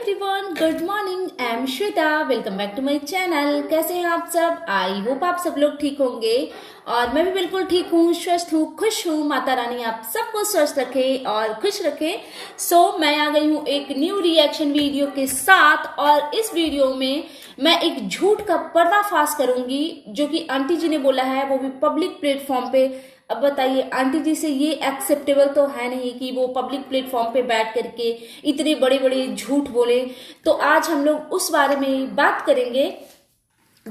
Everyone, good morning. I am Shweta, welcome back to my channel. कैसे हैं आप सब? आई होप आप सब लोग ठीक होंगे और मैं भी बिल्कुल ठीक हूँ, स्वस्थ हूँ, खुश हूँ। माता रानी आप सबको स्वस्थ रखे और खुश रखे। मैं आ गई हूँ एक न्यू रिएक्शन वीडियो के साथ और इस वीडियो में मैं एक झूठ का पर्दाफाश करूंगी जो कि आंटी जी ने बोला है, वो भी पब्लिक प्लेटफॉर्म पे। अब बताइए, आंटी जी से ये एक्सेप्टेबल तो है नहीं कि वो पब्लिक प्लेटफॉर्म पे बैठ करके इतने बड़े बड़े झूठ बोले। तो आज हम लोग उस बारे में बात करेंगे।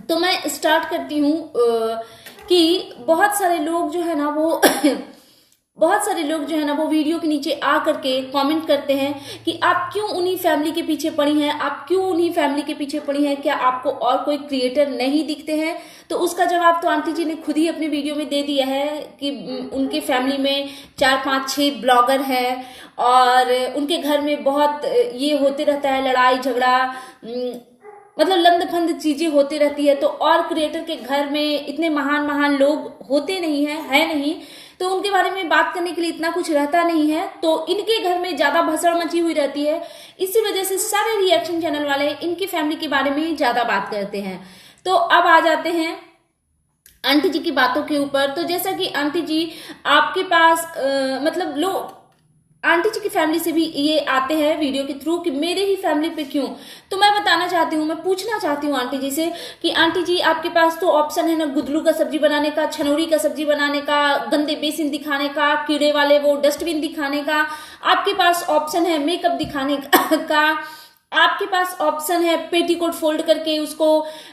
तो मैं स्टार्ट करती हूँ कि बहुत सारे लोग जो है ना वो वीडियो के नीचे आ करके कमेंट करते हैं कि आप क्यों उन्हीं फैमिली के पीछे पड़ी हैं, आप क्यों उन्हीं फैमिली के पीछे पड़ी हैं, क्या आपको और कोई क्रिएटर नहीं दिखते हैं? तो उसका जवाब तो आंटी जी ने खुद ही अपने वीडियो में दे दिया है कि उनके फैमिली में 4, 5, 6 ब्लॉगर हैं और उनके घर में बहुत ये होते रहता है, लड़ाई झगड़ा, मतलब लंद फंद चीजें होती रहती है। तो और क्रिएटर के घर में इतने महान लोग होते नहीं है नहीं, तो उनके बारे में बात करने के लिए इतना कुछ रहता नहीं है। तो इनके घर में ज्यादा भसड़ मची हुई रहती है, इसी वजह से सारे रिएक्शन चैनल वाले इनकी फैमिली के बारे में ज्यादा बात करते हैं। तो अब आ जाते हैं आंटी जी की बातों के ऊपर। तो जैसा कि आंटी जी आपके पास मतलब लोग आंटी जी की फैमिली से भी ये आते हैं वीडियो के थ्रू कि मेरे ही फैमिली पे क्यों। तो मैं बताना चाहती हूँ, मैं पूछना चाहती हूँ आंटी जी से कि आंटी जी आपके पास तो ऑप्शन है ना गुदलू का सब्जी बनाने का, छनौरी का सब्जी बनाने का, गंदे बेसिन दिखाने का, कीड़े वाले वो डस्टबिन दिखाने का, आपके पास ऑप्शन है मेकअप दिखाने का, आपके पास ऑप्शन है पेटीकोट फोल्ड करके उसको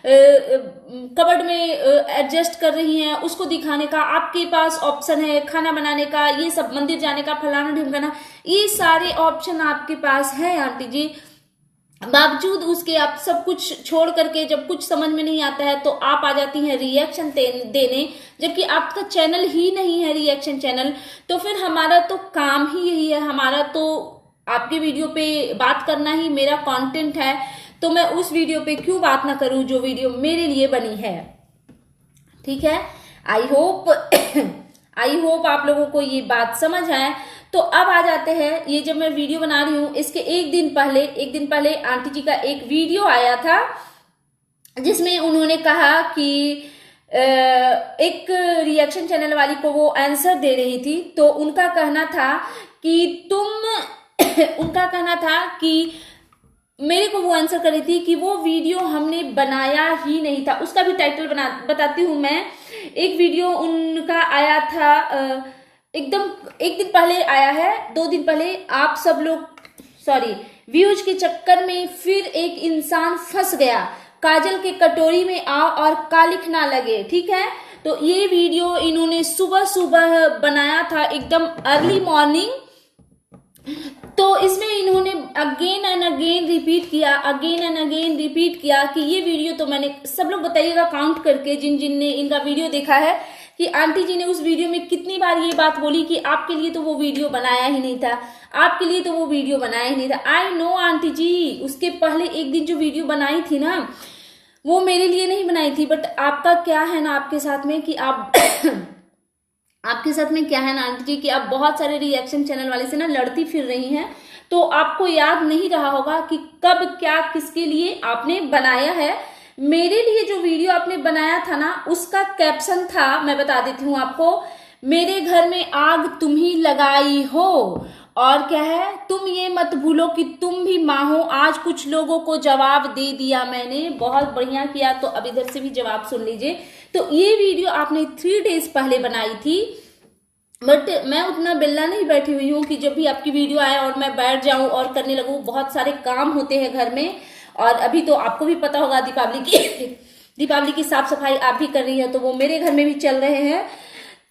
कबर्ड में एडजस्ट कर रही हैं उसको दिखाने का, आपके पास ऑप्शन है खाना बनाने का, ये सब मंदिर जाने का, फलाना ढिमकाना, ये सारे ऑप्शन आपके पास है आंटी जी। बावजूद उसके आप सब कुछ छोड़ करके जब कुछ समझ में नहीं आता है तो आप आ जाती हैं रिएक्शन देने, जबकि आपका चैनल ही नहीं है रिएक्शन चैनल। तो फिर हमारा तो काम ही यही है, हमारा तो आपके वीडियो पे बात करना ही मेरा कंटेंट है। तो मैं उस वीडियो पे क्यों बात ना करूं जो वीडियो मेरे लिए बनी है। ठीक है, आई होप आप लोगों को ये बात समझ आए। तो अब आ जाते हैं, ये जब मैं वीडियो बना रही हूं इसके एक दिन पहले आंटी जी का एक वीडियो आया था जिसमें उन्होंने कहा कि एक रिएक्शन चैनल वाली को वो आंसर दे रही थी। तो उनका कहना था कि मेरे को वो आंसर कर रही थी कि वो वीडियो हमने बनाया ही नहीं था। उसका भी टाइटल बताती हूँ मैं। एक वीडियो उनका आया था एकदम एक दिन पहले आया है, 2 दिन पहले। आप सब लोग व्यूज के चक्कर में फिर एक इंसान फंस गया, काजल के कटोरी में आओ और कालिख ना लगे। ठीक है, तो ये वीडियो इन्होंने सुबह बनाया था, एकदम अर्ली मॉर्निंग। तो इसमें इन्होंने अगेन एंड अगेन रिपीट किया कि ये वीडियो तो मैंने, सब लोग बताइएगा काउंट करके जिन ने इनका वीडियो देखा है, कि आंटी जी ने उस वीडियो में कितनी बार ये बात बोली कि आपके लिए तो वो वीडियो बनाया ही नहीं था, आपके लिए तो वो वीडियो बनाया ही नहीं था। आई नो आंटी जी, उसके पहले एक दिन जो वीडियो बनाई थी ना वो मेरे लिए नहीं बनाई थी, बट आपका क्या है ना आपके साथ में कि आप आपके साथ में क्या है ना आंटी जी कि आप बहुत सारे रिएक्शन चैनल वाले से ना लड़ती फिर रही हैं। तो आपको याद नहीं रहा होगा कि कब क्या किसके लिए आपने बनाया है। मेरे लिए जो वीडियो आपने बनाया था ना उसका कैप्शन था, मैं बता देती हूँ आपको, मेरे घर में आग तुम ही लगाई हो, और क्या है, तुम ये मत भूलो कि तुम भी माँ हो। आज कुछ लोगों को जवाब दे दिया मैंने, बहुत बढ़िया किया। तो अब इधर से भी जवाब सुन लीजिए। तो ये वीडियो आपने 3 डेज पहले बनाई थी, बट मैं उतना बेला नहीं बैठी हुई हूँ कि जब भी आपकी वीडियो आए और मैं बैठ जाऊं और करने लगूं। बहुत सारे काम होते हैं घर में, और अभी तो आपको भी पता होगा दीपावली की साफ सफाई आप भी कर रही है, तो वो मेरे घर में भी चल रहे हैं।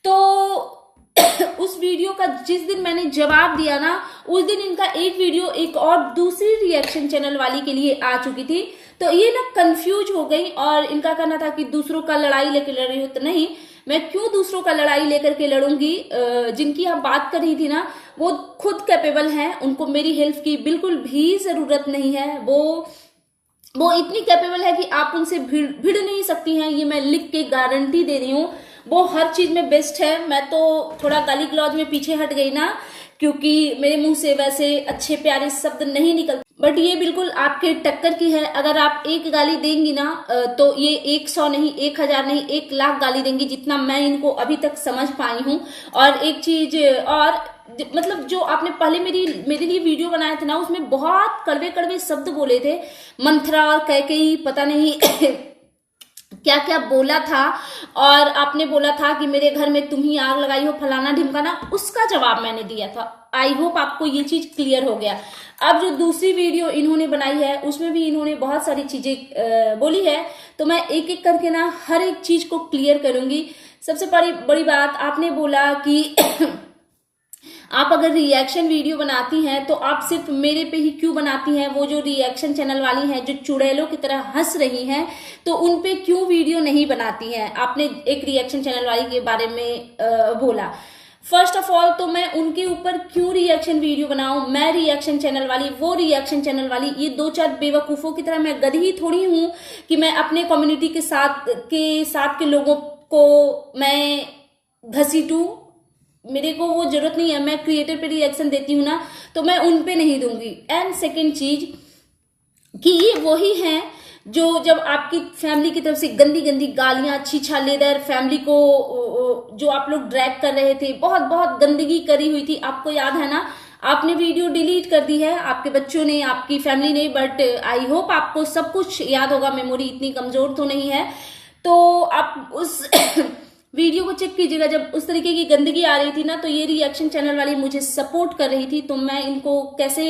तो उस वीडियो का जिस दिन मैंने जवाब दिया ना, उस दिन इनका एक वीडियो एक और दूसरी रिएक्शन चैनल वाली के लिए आ चुकी थी। तो ये ना कंफ्यूज हो गई और इनका कहना था कि दूसरों का लड़ाई लेकर लड़ रही हो। तो नहीं, मैं क्यों दूसरों का लड़ाई लेकर के लड़ूंगी। जिनकी हम बात कर रही थी ना वो खुद कैपेबल हैं, उनको मेरी हेल्प की बिल्कुल भी जरूरत नहीं है। वो इतनी कैपेबल है कि आप उनसे भिड़ नहीं सकती हैं, ये मैं लिख के गारंटी दे रही हूँ। वो हर चीज में बेस्ट है। मैं तो थोड़ा गाली गलौज में पीछे हट गई ना, क्योंकि मेरे मुंह से वैसे अच्छे प्यारे शब्द नहीं निकलते। बट ये बिल्कुल आपके टक्कर की है। अगर आप एक गाली देंगी ना तो ये 100 नहीं, 1000 नहीं, 1,00,000 गाली देंगी, जितना मैं इनको अभी तक समझ पाई हूँ। और एक चीज और, मतलब जो आपने पहले मेरे लिए वीडियो बनाया था ना, उसमें बहुत कड़वे कड़वे शब्द बोले थे, मंथरा और कैकेयी पता नहीं क्या क्या बोला था। और आपने बोला था कि मेरे घर में तुम ही आग लगाई हो, फलाना ढिमकाना, उसका जवाब मैंने दिया था। आई होप आपको ये चीज क्लियर हो गया। अब जो दूसरी वीडियो इन्होंने बनाई है उसमें भी इन्होंने बहुत सारी चीजें बोली है, तो मैं एक एक करके ना हर एक चीज को क्लियर करूंगी। सबसे बड़ी बात आपने बोला कि आप अगर रिएक्शन वीडियो बनाती हैं तो आप सिर्फ मेरे पे ही क्यों बनाती हैं, वो जो रिएक्शन चैनल वाली हैं जो चुड़ैलों की तरह हंस रही हैं तो उन पे क्यों वीडियो नहीं बनाती हैं, आपने एक रिएक्शन चैनल वाली के बारे में बोला। फर्स्ट ऑफ ऑल तो मैं उनके ऊपर क्यों रिएक्शन वीडियो बनाऊं, मैं रिएक्शन चैनल वाली, वो रिएक्शन चैनल वाली, ये दो चार बेवकूफों की तरह मैं गधी थोड़ी हूं कि मैं अपने कम्युनिटी के साथ के लोगों को मैं घसीटूं। मेरे को वो जरूरत नहीं है। मैं क्रिएटर पे रिएक्शन देती हूँ ना, तो मैं उन पे नहीं दूंगी। एंड सेकेंड चीज कि ये वही हैं जो जब आपकी फैमिली की तरफ से गंदी गंदी गालियां, छीछा लेदर, फैमिली को जो आप लोग ड्रैग कर रहे थे, बहुत बहुत गंदगी करी हुई थी, आपको याद है ना। आपने वीडियो डिलीट कर दी है, आपके बच्चों ने, आपकी फैमिली ने, बट आई होप आपको सब कुछ याद होगा, मेमोरी इतनी कमजोर तो नहीं है। तो आप उस वीडियो को चेक कीजिएगा। जब उस तरीके की गंदगी आ रही थी ना, तो ये रिएक्शन चैनल वाली मुझे सपोर्ट कर रही थी, तो मैं इनको कैसे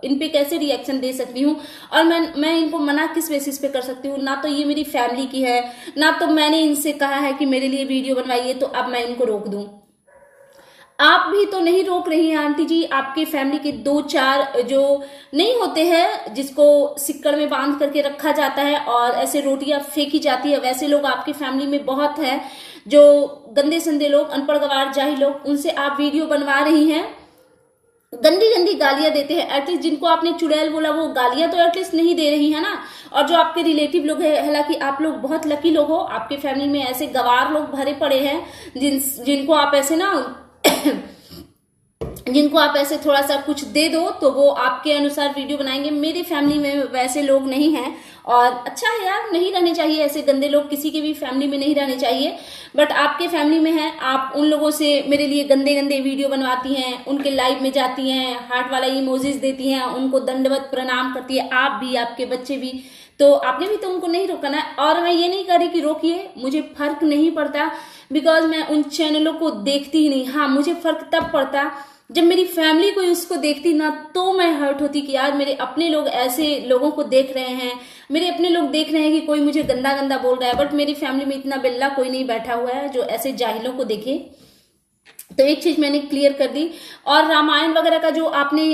इन पे कैसे रिएक्शन दे सकती हूँ, और मैं इनको मना किस बेसिस पे कर सकती हूँ। ना तो ये मेरी फैमिली की है, ना तो मैंने इनसे कहा है कि मेरे लिए वीडियो बनवाइए, तो अब मैं इनको रोक दूं। आप भी तो नहीं रोक रही हैं आंटी जी। आपके फैमिली के 2-4 जो नहीं होते हैं, जिसको सिक्कड़ में बांध करके रखा जाता है और ऐसे रोटियां फेंकी जाती है, वैसे लोग आपकी फैमिली में बहुत है, जो गंदे संदे लोग, अनपढ़ गवार जाहिल लोग, उनसे आप वीडियो बनवा रही हैं, गंदी गंदी गालियां देते हैं। एटलीस्ट जिनको आपने चुड़ैल बोला वो गालियां तो एटलीस्ट नहीं दे रही है ना। और जो आपके रिलेटिव लोग हैं, हालांकि आप लोग बहुत लकी लोग हो, आपके फैमिली में ऐसे गवार लोग भरे पड़े हैं जिनको आप ऐसे ना जिनको आप ऐसे थोड़ा सा कुछ दे दो तो वो आपके अनुसार वीडियो बनाएंगे। मेरे फैमिली में वैसे लोग नहीं हैं, और अच्छा है यार, नहीं रहने चाहिए ऐसे गंदे लोग, किसी के भी फैमिली में नहीं रहने चाहिए। बट आपके फैमिली में है, आप उन लोगों से मेरे लिए गंदे गंदे वीडियो बनवाती हैं, उनके लाइव में जाती हैं, हार्ट वाला इमोजीज देती हैं, उनको दंडवत प्रणाम करती है, आप भी, आपके बच्चे भी। तो आपने भी तो उनको नहीं रोकना है। और मैं ये नहीं कह रही कि रोकिए, मुझे फर्क नहीं पड़ता, बिकॉज मैं उन चैनलों को देखती ही नहीं। हाँ, मुझे फर्क तब पड़ता जब मेरी फैमिली कोई उसको देखती ना, तो मैं हर्ट होती कि यार मेरे अपने लोग ऐसे लोगों को देख रहे हैं, मेरे अपने लोग देख रहे हैं कि कोई मुझे गंदा गंदा बोल रहा है। बट मेरी फैमिली में इतना बिल्ला कोई नहीं बैठा हुआ है जो ऐसे जाहिलों को देखे। तो एक चीज मैंने क्लियर कर दी। और रामायण वगैरह का जो आपने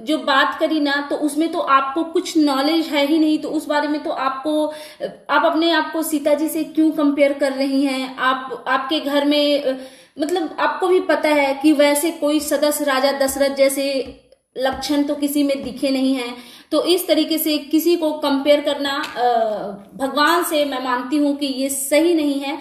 जो बात करी ना, तो उसमें तो आपको कुछ नॉलेज है ही नहीं, तो उस बारे में तो आप अपने आप को सीता जी से क्यों कंपेयर कर रही हैं। आपके घर में मतलब आपको भी पता है कि वैसे कोई सदस्य राजा दशरथ जैसे लक्षण तो किसी में दिखे नहीं है। तो इस तरीके से किसी को कंपेयर करना भगवान से, मैं मानती हूं कि ये सही नहीं है।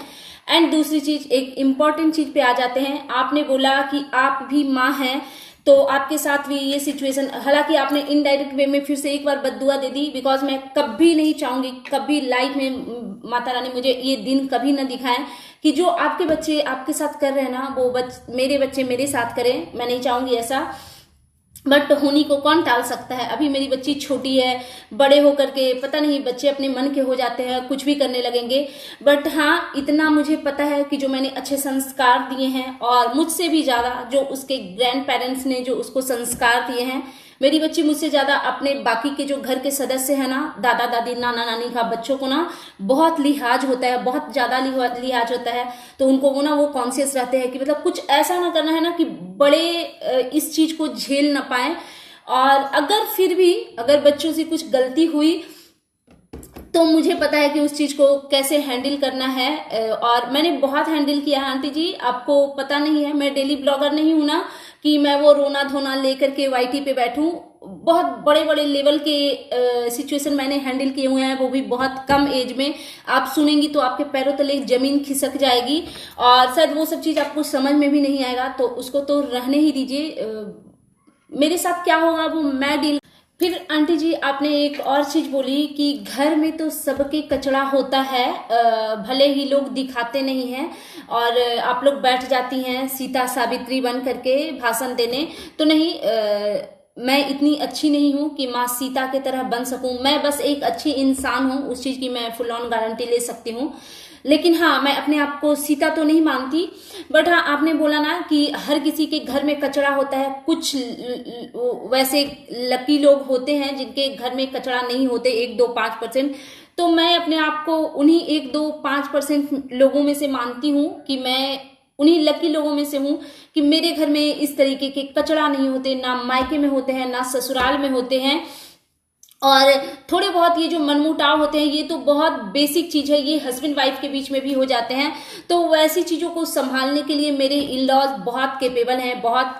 एंड दूसरी चीज, एक इम्पॉर्टेंट चीज पे आ जाते हैं। आपने बोला कि आप भी माँ हैं, तो आपके साथ भी ये सिचुएशन, हालांकि आपने इनडायरेक्ट वे में फिर से एक बार बद्दुआ दे दी, बिकॉज मैं कभी नहीं चाहूंगी, कभी लाइफ में माता रानी मुझे ये दिन कभी न दिखाएं कि जो आपके बच्चे आपके साथ कर रहे हैं ना, वो मेरे बच्चे मेरे साथ करें। मैं नहीं चाहूंगी ऐसा, बट होनी को कौन टाल सकता है। अभी मेरी बच्ची छोटी है, बड़े होकर के पता नहीं बच्चे अपने मन के हो जाते हैं, कुछ भी करने लगेंगे। बट हाँ, इतना मुझे पता है कि जो मैंने अच्छे संस्कार दिए हैं, और मुझसे भी ज्यादा जो उसके ग्रैंड पेरेंट्स ने जो उसको संस्कार दिए हैं, मेरी बच्ची मुझसे ज्यादा अपने बाकी के जो घर के सदस्य है ना, दादा दादी, नाना नानी का बच्चों को ना बहुत लिहाज होता है, बहुत ज्यादा लिहाज होता है। तो उनको वो कॉन्शियस रहते हैं कि मतलब कुछ ऐसा ना करना है ना कि बड़े इस चीज को झेल ना पाए। और अगर फिर भी अगर बच्चों से कुछ गलती हुई तो मुझे पता है कि उस चीज को कैसे हैंडल करना है, और मैंने बहुत हैंडल किया है आंटी जी। आपको पता नहीं है, मैं डेली ब्लॉगर नहीं हूं ना कि मैं वो रोना धोना लेकर के वाईटी पे बैठूं। बहुत बड़े बड़े लेवल के सिचुएशन मैंने हैंडल किए हुए हैं, वो भी बहुत कम एज में। आप सुनेंगी तो आपके पैरों तले जमीन खिसक जाएगी, और शायद वो सब चीज आपको समझ में भी नहीं आएगा, तो उसको तो रहने ही दीजिए। मेरे साथ क्या होगा वो मैं डील फिर आंटी जी आपने एक और चीज बोली कि घर में तो सबके कचरा होता है, भले ही लोग दिखाते नहीं हैं, और आप लोग बैठ जाती हैं सीता सावित्री बन करके भाषण देने। तो नहीं, मैं इतनी अच्छी नहीं हूं कि माँ सीता की तरह बन सकूं। मैं बस एक अच्छी इंसान हूं, उस चीज की मैं फुल ऑन गारंटी ले सकती हूँ। लेकिन हाँ, मैं अपने आप को सीता तो नहीं मानती। बट हाँ, आपने बोला ना कि हर किसी के घर में कचरा होता है। कुछ वैसे लकी लोग होते हैं जिनके घर में कचरा नहीं होते, 1-2-5%। तो मैं अपने आप को उन्हीं 1-2-5% लोगों में से मानती हूँ कि मैं उन्हीं लकी लोगों में से हूँ कि मेरे घर में इस तरीके के कचरा नहीं होते, ना मायके में होते हैं ना ससुराल में होते हैं। और थोड़े बहुत ये जो मनमुटाव होते हैं ये तो बहुत बेसिक चीज है, ये हस्बैंड वाइफ के बीच में भी हो जाते हैं। तो वैसी चीजों को संभालने के लिए मेरे इन लॉज बहुत कैपेबल हैं। बहुत,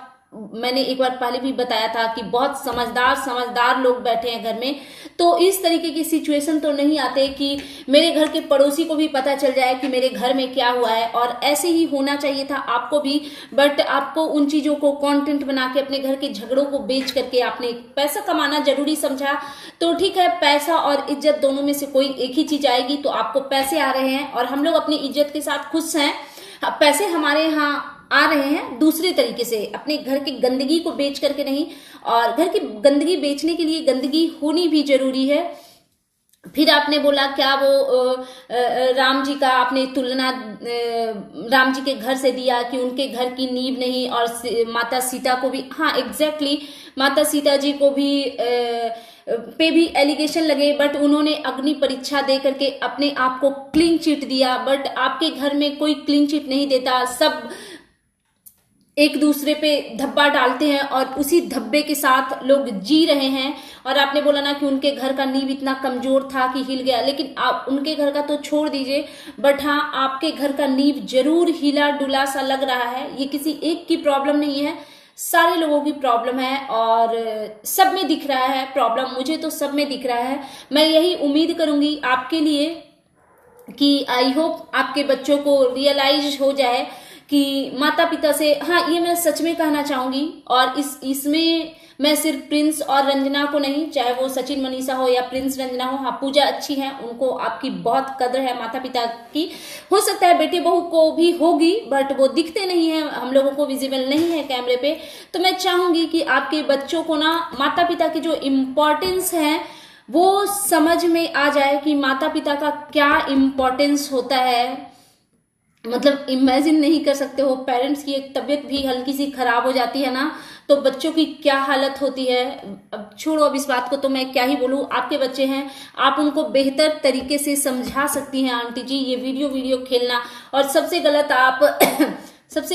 मैंने एक बार पहले भी बताया था कि बहुत समझदार लोग बैठे हैं घर में। तो इस तरीके की सिचुएशन तो नहीं आते कि मेरे घर के पड़ोसी को भी पता चल जाए कि मेरे घर में क्या हुआ है। और ऐसे ही होना चाहिए था आपको भी। बट आपको उन चीजों को कंटेंट बना के अपने घर के झगड़ों को बेच करके आपने पैसा कमाना जरूरी समझा। तो ठीक है, पैसा और इज्जत दोनों में से कोई एक ही चीज आएगी। तो आपको पैसे आ रहे हैं और हम लोग अपनी इज्जत के साथ खुश हैं। पैसे हमारे यहाँ आ रहे हैं दूसरे तरीके से, अपने घर की गंदगी को बेच करके नहीं। और घर की गंदगी बेचने के लिए गंदगी होनी भी जरूरी है। फिर आपने बोला क्या वो राम जी का आपने तुलना राम जी के घर से दिया कि उनके घर की नींव नहीं, और माता सीता को भी, हाँ एग्जैक्टली, माता सीता जी को भी पे भी एलिगेशन लगे। बट उन्होंने अग्नि परीक्षा दे करके अपने आप को क्लीन चिट दिया। बट आपके घर में कोई क्लीन चिट नहीं देता, सब एक दूसरे पे धब्बा डालते हैं और उसी धब्बे के साथ लोग जी रहे हैं। और आपने बोला ना कि उनके घर का नींव इतना कमजोर था कि हिल गया। लेकिन आप उनके घर का तो छोड़ दीजिए, बट हाँ आपके घर का नींव जरूर हिला डुला सा लग रहा है। ये किसी एक की प्रॉब्लम नहीं है, सारे लोगों की प्रॉब्लम है और सब में दिख रहा है प्रॉब्लम। मुझे तो सब में दिख रहा है। मैं यही उम्मीद करूंगी आपके लिए कि आई होप आपके बच्चों को रियलाइज हो जाए कि माता पिता से, हाँ ये मैं सच में कहना चाहूंगी। और इसमें मैं सिर्फ प्रिंस और रंजना को नहीं, चाहे वो सचिन मनीषा हो या प्रिंस रंजना हो, हाँ पूजा अच्छी है, उनको आपकी बहुत कदर है माता पिता की। हो सकता है बेटे बहू को भी होगी, बट वो दिखते नहीं है, हम लोगों को विजिबल नहीं है कैमरे पे। तो मैं चाहूंगी कि आपके बच्चों को ना माता पिता की जो इम्पोर्टेंस है वो समझ में आ जाए कि माता पिता का क्या इम्पोर्टेंस होता है। मतलब इमेजिन नहीं कर सकते हो, पेरेंट्स की एक तबीयत भी हल्की सी खराब हो जाती है ना, तो बच्चों की क्या हालत होती है। अब छोड़ो, अब इस बात को तो मैं क्या ही बोलूं। आपके बच्चे हैं, आप उनको बेहतर तरीके से समझा सकती हैं आंटी जी। ये वीडियो खेलना, और सबसे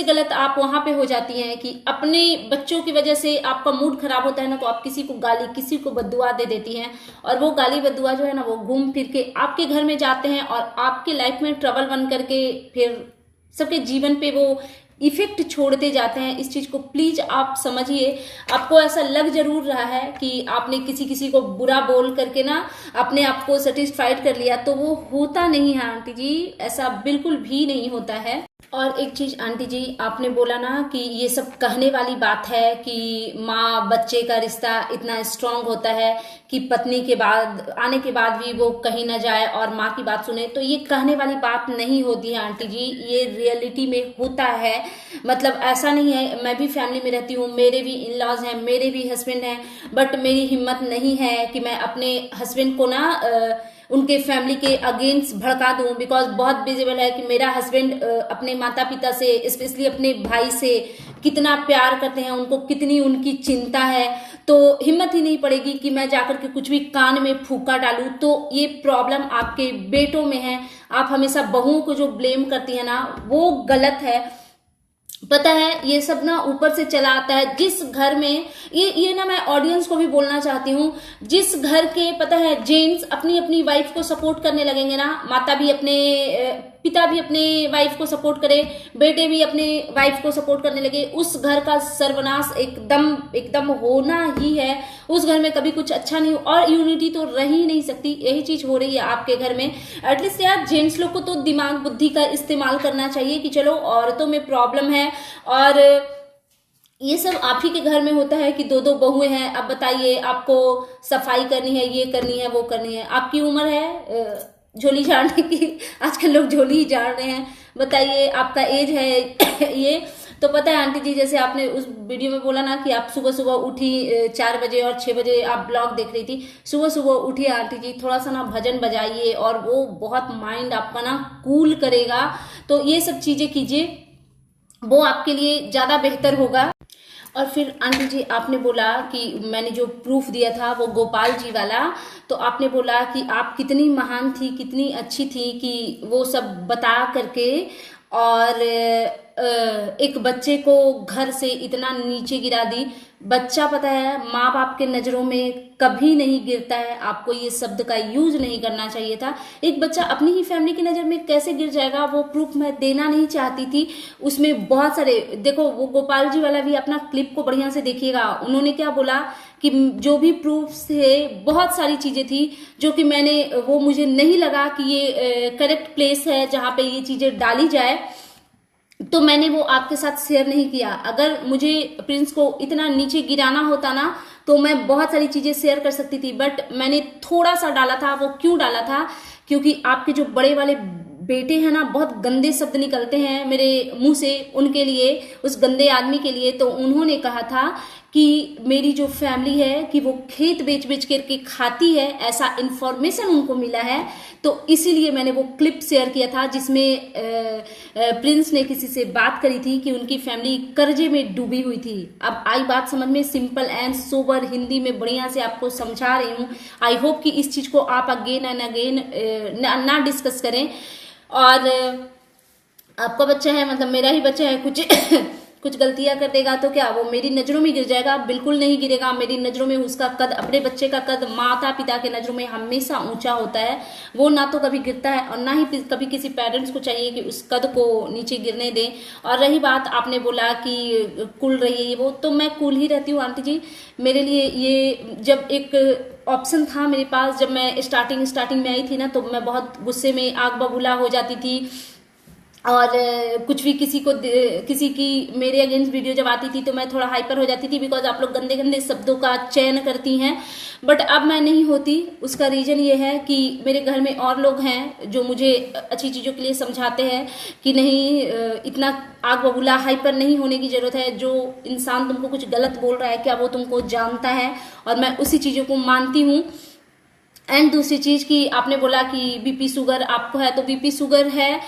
गलत आप वहां पे हो जाती हैं कि अपने बच्चों की वजह से आपका मूड खराब होता है ना, तो आप किसी को गाली, किसी को बद्दुआ दे देती हैं। और वो गाली बद्दुआ जो है ना, वो घूम फिर के आपके घर में जाते हैं और आपके लाइफ में ट्रबल बन करके फिर सबके जीवन पे वो इफेक्ट छोड़ते जाते हैं। इस चीज को प्लीज आप समझिए। आपको ऐसा लग जरूर रहा है कि आपने किसी को बुरा बोल करके ना अपने आप को सेटिस्फाइड कर लिया, तो वो होता नहीं है आंटी जी, ऐसा बिल्कुल भी नहीं होता है। और एक चीज आंटी जी, आपने बोला ना कि ये सब कहने वाली बात है कि माँ बच्चे का रिश्ता इतना स्ट्रांग होता है कि पत्नी के बाद आने के बाद भी वो कहीं ना जाए और माँ की बात सुने। तो ये कहने वाली बात नहीं होती है आंटी जी, ये रियलिटी में होता है। मतलब ऐसा नहीं है, मैं भी फैमिली में रहती हूँ, मेरे भी इन लॉज हैं, मेरे भी हस्बैंड हैं, बट मेरी हिम्मत नहीं है कि मैं अपने हस्बैंड को ना उनके फैमिली के अगेंस्ट भड़का दूं। बिकॉज बहुत विजिबल है कि मेरा हस्बैंड अपने माता पिता से, स्पेशली अपने भाई से कितना प्यार करते हैं, उनको कितनी उनकी चिंता है। तो हिम्मत ही नहीं पड़ेगी कि मैं जाकर के कुछ भी कान में फूका डालूं। तो ये प्रॉब्लम आपके बेटों में है। आप हमेशा बहुओं को जो ब्लेम करती है ना, वो गलत है। पता है ये सब ना ऊपर से चला आता है। जिस घर में ये ना, मैं ऑडियंस को भी बोलना चाहती हूँ, जिस घर के पता है जेंट्स अपनी अपनी वाइफ को सपोर्ट करने लगेंगे ना, माता भी अपने पिता भी अपने वाइफ को सपोर्ट करे, बेटे भी अपने वाइफ को सपोर्ट करने लगे, उस घर का सर्वनाश एकदम होना ही है। उस घर में कभी कुछ अच्छा नहीं, और यूनिटी तो रह ही नहीं सकती। यही चीज हो रही है आपके घर में। एटलीस्ट यार जेंट्स लोग को तो दिमाग बुद्धि का इस्तेमाल करना चाहिए कि चलो औरतों में प्रॉब्लम है और ये सब आप ही के घर में होता है कि दो दो बहुएं हैं, अब बताइए आपको सफाई करनी है, ये करनी है, वो करनी है, आपकी उम्र है झोली झाड़ने की, आजकल लोग झोली ही झाड़ रहे हैं, बताइए आपका एज है ये। तो पता है आंटी जी, जैसे आपने उस वीडियो में बोला ना कि आप सुबह सुबह उठी 4 बजे और 6 बजे आप ब्लॉग देख रही थी, सुबह सुबह उठी आंटी जी, थोड़ा सा ना भजन बजाइए और वो बहुत माइंड आपका ना कूल करेगा। तो ये सब चीजें कीजिए, वो आपके लिए ज्यादा बेहतर होगा। और फिर आंटी जी आपने बोला कि मैंने जो प्रूफ दिया था वो गोपाल जी वाला, तो आपने बोला कि आप कितनी महान थी, कितनी अच्छी थी कि वो सब बता करके और एक बच्चे को घर से इतना नीचे गिरा दी। बच्चा पता है माँ बाप के नजरों में कभी नहीं गिरता है, आपको ये शब्द का यूज नहीं करना चाहिए था। एक बच्चा अपनी ही फैमिली की नजर में कैसे गिर जाएगा, वो प्रूफ मैं देना नहीं चाहती थी। उसमें बहुत सारे, देखो वो गोपाल जी वाला भी अपना क्लिप को बढ़िया से देखिएगा, उन्होंने क्या बोला कि जो भी प्रूफ थे बहुत सारी चीजें थी जो कि मैंने, वो मुझे नहीं लगा कि ये करेक्ट प्लेस है जहां पे ये चीजें डाली जाए, तो मैंने वो आपके साथ शेयर नहीं किया। अगर मुझे प्रिंस को इतना नीचे गिराना होता ना तो मैं बहुत सारी चीजें शेयर कर सकती थी, बट मैंने थोड़ा सा डाला था। वो क्यों डाला था, क्योंकि आपके जो बड़े वाले बेटे हैं ना, बहुत गंदे शब्द निकलते हैं मेरे मुंह से उनके लिए, उस गंदे आदमी के लिए। तो उन्होंने कहा था कि मेरी जो फैमिली है कि वो खेत बेच बेच करके खाती है, ऐसा इंफॉर्मेशन उनको मिला है। तो इसीलिए मैंने वो क्लिप शेयर किया था जिसमें प्रिंस ने किसी से बात करी थी कि उनकी फैमिली कर्जे में डूबी हुई थी। अब आई बात समझ में, सिंपल एंड सोबर हिंदी में बढ़िया से आपको समझा रही हूँ। आई होप कि इस चीज को आप अगेन एंड अगेन ना डिस्कस करें। और आपका बच्चा है, मतलब मेरा ही बच्चा है, कुछ कुछ गलतियां कर देगा तो क्या वो मेरी नजरों में गिर जाएगा? बिल्कुल नहीं गिरेगा। मेरी नजरों में उसका कद, अपने बच्चे का कद माता पिता के नजरों में हमेशा ऊंचा होता है। वो ना तो कभी गिरता है और ना ही कभी किसी पेरेंट्स को चाहिए कि उस कद को नीचे गिरने दें। और रही बात, आपने बोला कि कूल रही है, वो तो मैं कूल ही रहती हूँ आंटी जी। मेरे लिए ये जब एक ऑप्शन था मेरे पास, जब मैं स्टार्टिंग में आई थी ना, तो मैं बहुत गुस्से में आग बबूला हो जाती थी। और कुछ भी किसी की मेरे अगेंस्ट वीडियो जब आती थी तो मैं थोड़ा हाइपर हो जाती थी, बिकॉज आप लोग गंदे गंदे शब्दों का चयन करती हैं। बट अब मैं नहीं होती। उसका रीजन ये है कि मेरे घर में और लोग हैं जो मुझे अच्छी चीजों के लिए समझाते हैं कि नहीं, इतना आग बबूला हाइपर नहीं होने की जरूरत है। जो इंसान तुमको कुछ गलत बोल रहा है, क्या वो तुमको जानता है? और मैं उसी चीजों को मानती हूँ। एंड दूसरी चीज की आपने बोला कि बीपी शुगर आपको है, तो बीपी शुगर है,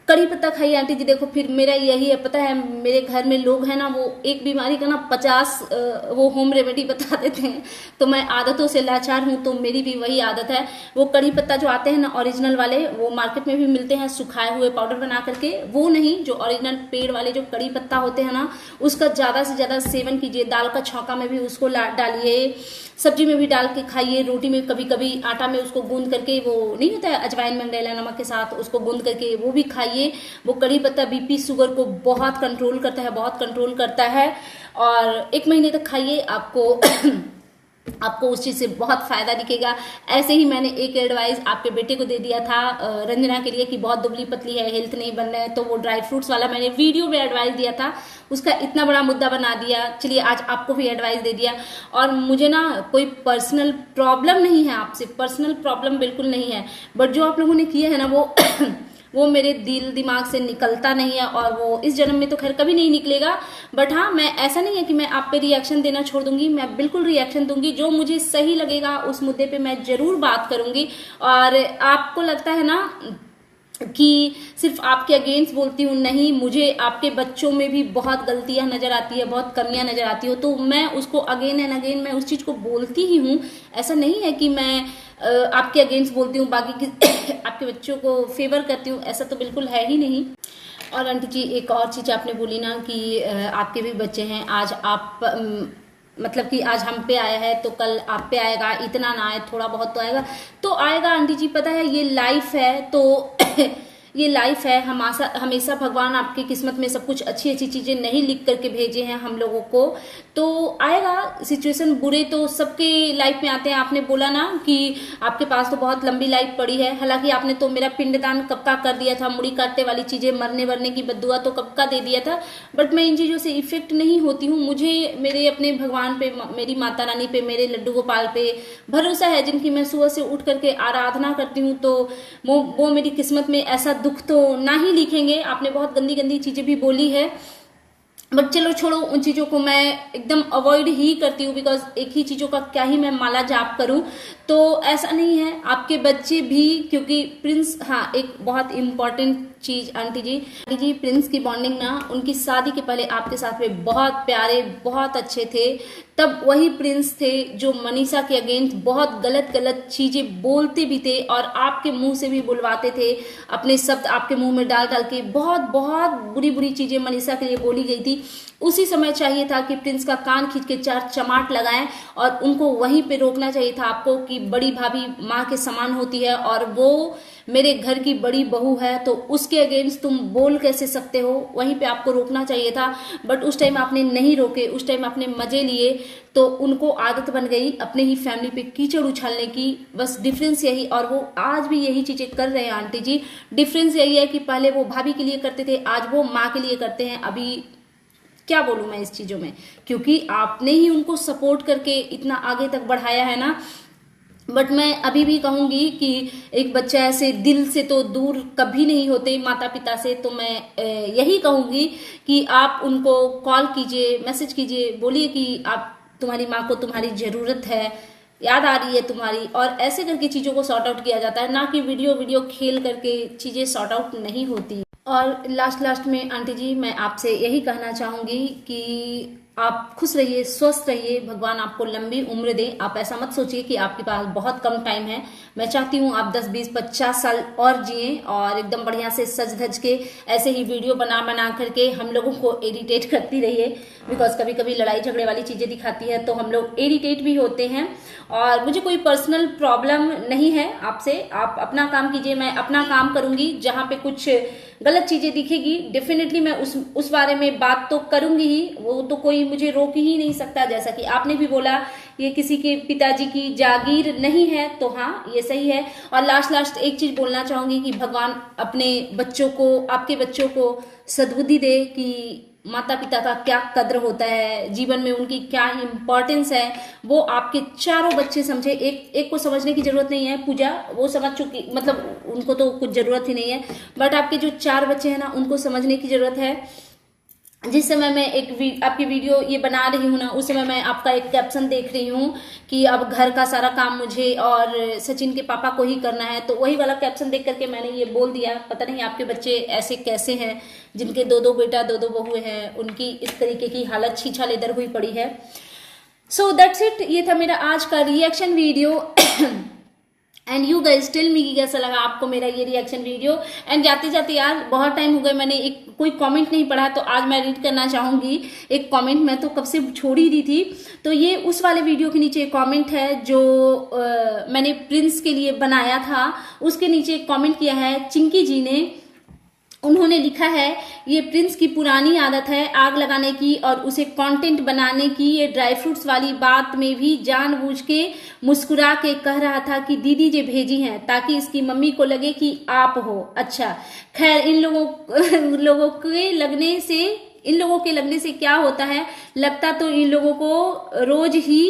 कड़ी पत्ता खाइए आंटी जी। देखो फिर मेरा यही है, पता है मेरे घर में लोग हैं ना, वो एक बीमारी का ना 50 वो होम रेमेडी बता देते हैं। तो मैं आदतों से लाचार हूँ, तो मेरी भी वही आदत है। वो कड़ी पत्ता जो आते हैं ना ओरिजिनल वाले, वो मार्केट में भी मिलते हैं सुखाए हुए पाउडर बना करके, वो नहीं, जो ओरिजिनल पेड़ वाले जो कड़ी पत्ता होते हैं ना, उसका ज्यादा से ज्यादा सेवन कीजिए। दाल का छौंका में भी उसको डालिए, सब्जी में भी डाल के खाइए, रोटी में कभी कभी आटा में उसको गूंद करके, वो नहीं होता है अजवाइन मंगरेला नमक के साथ, उसको गूंद करके वो भी खाइए। वो कड़ी पत्ता बीपी शुगर को बहुत कंट्रोल करता है, बहुत कंट्रोल करता है। और 1 महीने तक खाइए, आपको उस चीज से बहुत फायदा दिखेगा। ऐसे ही मैंने एक एडवाइस आपके बेटे को दे दिया था रंजना के लिए कि बहुत दुबली पतली है, हेल्थ नहीं बन रहा है, तो वो ड्राई फ्रूट्स वाला मैंने वीडियो में एडवाइस दिया था, उसका इतना बड़ा मुद्दा बना दिया। चलिए आज आपको भी एडवाइस दे दिया। और मुझे ना कोई पर्सनल प्रॉब्लम नहीं है आपसे, पर्सनल प्रॉब्लम बिल्कुल नहीं है, बट जो आप लोगों ने किया है ना वो मेरे दिल दिमाग से निकलता नहीं है, और वो इस जन्म में तो खैर कभी नहीं निकलेगा। बट हाँ, मैं ऐसा नहीं है कि मैं आप पे रिएक्शन देना छोड़ दूंगी, मैं बिल्कुल रिएक्शन दूंगी। जो मुझे सही लगेगा उस मुद्दे पे मैं जरूर बात करूंगी। और आपको लगता है ना कि सिर्फ आपके अगेंस्ट बोलती हूँ, नहीं, मुझे आपके बच्चों में भी बहुत गलतियां नजर आती है, बहुत कमियां नजर आती हो, तो मैं उसको अगेन एंड अगेन मैं उस चीज को बोलती ही हूँ। ऐसा नहीं है कि मैं आपके अगेंस्ट बोलती हूँ, बाकी आपके बच्चों को फेवर करती हूँ, ऐसा तो बिल्कुल है ही नहीं। और आंटी जी एक और चीज आपने बोली ना कि आपके भी बच्चे हैं, आज आप मतलब कि आज हम पे आया है तो कल आप पे आएगा, इतना ना आए थोड़ा बहुत तो आएगा, तो आएगा आंटी जी। पता है ये लाइफ है, तो ये लाइफ है, हमेशा भगवान आपकी किस्मत में सब कुछ अच्छी अच्छी चीजें नहीं लिख करके भेजे हैं हम लोगों को। तो आएगा सिचुएशन, बुरे तो सबके लाइफ में आते हैं। आपने बोला ना कि आपके पास तो बहुत लंबी लाइफ पड़ी है, हालांकि आपने तो मेरा पिंडदान कब का कर दिया था, मुड़ी काटने वाली चीजें, मरने वरने की बद्दुआ तो कब का दे दिया था, बट मैं इन चीजों से इफेक्ट नहीं होती हूँ। मुझे मेरे अपने भगवान पे, मेरी माता रानी पे, मेरे लड्डू गोपाल पे भरोसा है, जिनकी मैं सुबह से उठ करके आराधना करती हूँ। तो वो मेरी किस्मत में ऐसा दुख तो ना ही लिखेंगे। आपने बहुत गंदी गंदी चीजें भी बोली है, बट चलो छोड़ो, उन चीजों को मैं एकदम अवॉइड ही करती हूँ, बिकॉज एक ही चीजों का क्या ही मैं माला जाप करूँ। तो ऐसा नहीं है, आपके बच्चे भी, क्योंकि प्रिंस, हाँ एक बहुत इंपॉर्टेंट चीज आंटी जी, प्रिंस की बॉन्डिंग ना उनकी शादी के पहले आपके साथ में बहुत प्यारे, बहुत अच्छे थे। तब वही प्रिंस थे जो मनीषा के अगेंस्ट बहुत गलत गलत चीजें बोलते भी थे और आपके मुंह से भी बुलवाते थे, अपने शब्द आपके मुंह में डाल डाल के बहुत बहुत बुरी बुरी चीजें मनीषा के लिए बोली गई थी। उसी समय चाहिए था कि प्रिंस का कान खींच के 4 चमाट लगाएं और उनको वहीं पे रोकना चाहिए था आपको कि बड़ी भाभी माँ के समान होती है और वो मेरे घर की बड़ी बहू है, तो उसके अगेंस्ट तुम बोल कैसे सकते हो, वहीं पे आपको रोकना चाहिए था। बट उस टाइम आपने नहीं रोके, उस टाइम आपने मजे लिए, तो उनको आदत बन गई अपने ही फैमिली पे कीचड़ उछालने की। बस डिफरेंस यही, और वो आज भी यही चीजें कर रहे हैं आंटी जी। डिफरेंस यही है कि पहले वो भाभी के लिए करते थे, आज वो माँ के लिए करते हैं। अभी क्या बोलूं मैं इस चीजों में, क्योंकि आपने ही उनको सपोर्ट करके इतना आगे तक बढ़ाया है ना। बट मैं अभी भी कहूंगी कि एक बच्चा ऐसे दिल से तो दूर कभी नहीं होते माता पिता से। तो मैं यही कहूंगी कि आप उनको कॉल कीजिए, मैसेज कीजिए, बोलिए कि आप, तुम्हारी माँ को तुम्हारी जरूरत है, याद आ रही है तुम्हारी, और ऐसे करके चीजों को सॉर्ट आउट किया जाता है, ना कि वीडियो खेल करके चीजें सॉर्ट आउट नहीं होती। और लास्ट में आंटी जी मैं आपसे यही कहना चाहूंगी कि आप खुश रहिए, स्वस्थ रहिए, भगवान आपको लंबी उम्र दे। आप ऐसा मत सोचिए कि आपके पास बहुत कम टाइम है। मैं चाहती हूँ आप 10, 20, 50 साल और जिए और एकदम बढ़िया से सज धज के ऐसे ही वीडियो बना करके हम लोगों को इरिटेट करती रहिए, बिकॉज कभी कभी लड़ाई झगड़े वाली चीजें दिखाती है तो हम लोग इरिटेट भी होते हैं। और मुझे कोई पर्सनल प्रॉब्लम नहीं है आपसे, आप अपना काम कीजिए, मैं अपना काम करूंगी। जहां पे कुछ गलत चीजें दिखेगी डेफिनेटली मैं उस बारे में बात तो करूंगी ही, वो तो कोई मुझे रोक ही नहीं सकता। जैसा कि आपने भी बोला ये किसी के पिताजी की जागीर नहीं है, तो हाँ ये सही है। और लास्ट एक चीज बोलना चाहूंगी कि भगवान अपने बच्चों को, आपके बच्चों को सद्बुद्धि दे कि माता पिता का क्या कद्र होता है, जीवन में उनकी क्या इंपॉर्टेंस है, वो आपके चारों बच्चे समझे। एक को समझने की जरूरत नहीं है, पूजा वो समझ चुकी, मतलब उनको तो कुछ जरूरत ही नहीं है, बट आपके जो 4 बच्चे हैं ना उनको समझने की जरूरत है। जिस समय मैं आपकी वीडियो ये बना रही हूँ ना, उस समय मैं आपका एक कैप्शन देख रही हूँ कि अब घर का सारा काम मुझे और सचिन के पापा को ही करना है, तो वही वाला कैप्शन देख करके मैंने ये बोल दिया। पता नहीं आपके बच्चे ऐसे कैसे हैं जिनके 2-2 बेटा 2-2 बहुएं हैं, उनकी इस तरीके की हालत छीछा लेदर हुई पड़ी है। सो दैट्स इट, ये था मेरा आज का reaction video. And you guys tell me कि कैसा लगा आपको मेरा ये रिएक्शन वीडियो। एंड जाते जाते यार बहुत टाइम हो गए, मैंने कोई कमेंट नहीं पढ़ा, तो आज मैं रीड करना चाहूंगी एक कमेंट। मैं तो कब से छोड़ ही दी थी, तो ये उस वाले वीडियो के नीचे एक कमेंट है जो मैंने प्रिंस के लिए बनाया था। उसके नीचे एक कमेंट किया है चिंकी जी ने। उन्होंने लिखा है ये प्रिंस की पुरानी आदत है आग लगाने की और उसे कंटेंट बनाने की। ये ड्राई फ्रूट्स वाली बात में भी जानबूझ के मुस्कुरा के कह रहा था कि दीदी जी भेजी हैं ताकि इसकी मम्मी को लगे कि आप हो। अच्छा खैर, इन लोगों के लगने से क्या होता है, लगता तो इन लोगों को रोज ही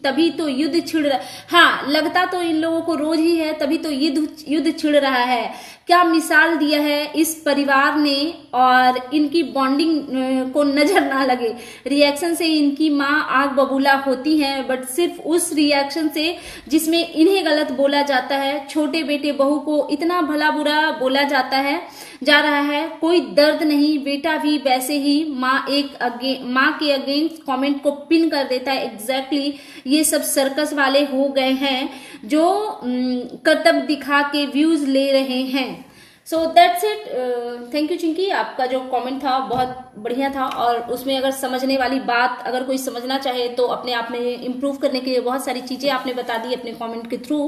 तभी तो युद्ध छिड़ रहा। हाँ, लगता तो इन लोगों को रोज ही है, तभी तो युद्ध छिड़ रहा है। क्या मिसाल दिया है इस परिवार ने, और इनकी बॉन्डिंग को नजर ना लगे। रिएक्शन से इनकी माँ आग बबूला होती हैं, बट सिर्फ उस रिएक्शन से जिसमें इन्हें गलत बोला जाता है। छोटे बेटे बहू को इतना भला बुरा बोला जा रहा है, कोई दर्द नहीं। बेटा भी वैसे ही माँ के अगेंस्ट कमेंट को पिन कर देता है। एग्जैक्टली ये सब सर्कस वाले हो गए हैं जो करतब दिखा के व्यूज ले रहे हैं। So that's it. Thank you Chinki, आपका जो कमेंट था बहुत बढ़िया था, और उसमें अगर समझने वाली बात अगर कोई समझना चाहे तो अपने आप में इम्प्रूव करने के लिए बहुत सारी चीज़ें आपने बता दी अपने कमेंट के थ्रू।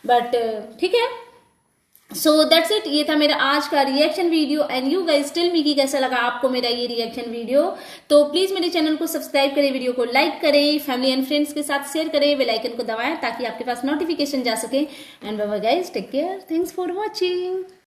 बट ठीक है, सो दैट्स इट। ये था मेरा आज का reaction video, and you guys tell me कि कैसा लगा आपको मेरा ये रिएक्शन वीडियो। तो प्लीज मेरे चैनल को सब्सक्राइब करें, वीडियो को लाइक करें, फैमिली एंड फ्रेंड्स के साथ शेयर करें, बेल आइकन को दबाएं ताकि आपके पास नोटिफिकेशन जा सके। And bye bye guys, take care, thanks for watching.